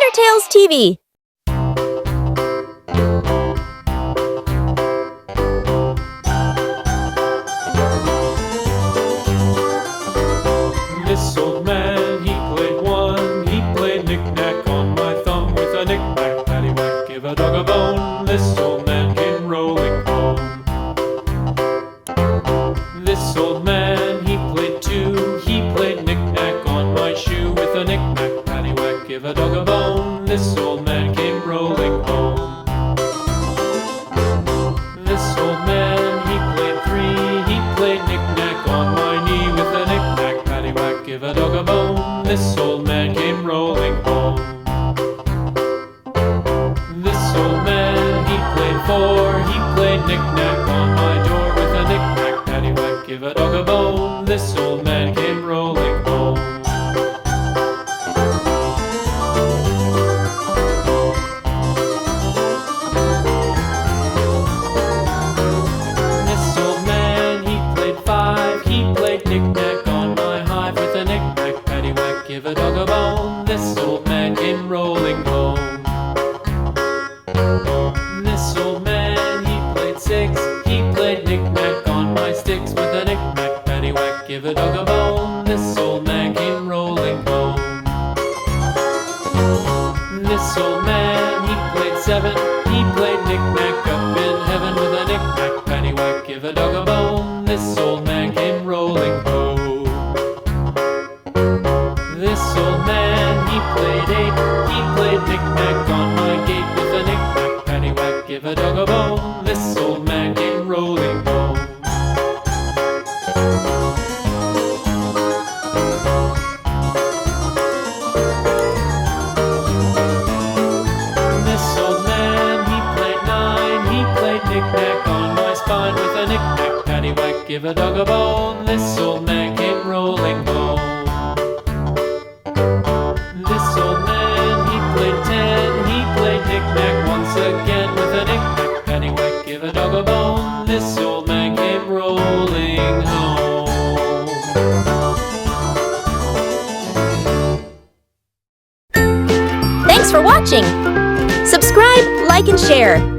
WonderTales TV. This old man, he played one. He played knick-knack on my thumb with a knick-knack, paddywhack, give a dog a bone. This old man came rolling home. This old man, he played two. He played knick-knack on my shoe with a knick-knack, paddywhack, give a dog a bone. This old man came rolling home. This old man, he played three. He played knick-knack on my knee with a knick-knack, paddywhack, give a dog a bone. This old man came rolling home. This old man, he played four. He played knick-knack on my door with a knick-knack, paddywhack, give a dog a bone. This old man came rolling home. This old man, he played five. He played knick-knack on my hive with a knick-knack, paddywhack, give a dog a bone. This old man came rolling home. This old man, he played six. He played knick-knack on my sticks with a knick-knack, paddywhack, give a dog a bone. This old man came rolling home. This old man, he played seven. He played knick-knack up in heaven with a knick-knack, paddywhack, give a dog a bone. This old man came rolling home. This old man, he played eight. He played knick-knack on my gate with a knick-knack, paddywhack, give a dog a bone. This old man came rolling home. This old man, he played nine. He played knick-knack on my spine with a knick-knack, paddywhack, give a dog a bone. This old man came rolling home. This old man, he played ten. He played knick-knack once again with a knick-knack, paddywhack, give a dog a bone. This old man came rolling home. Thanks for watching. Subscribe, like, and share.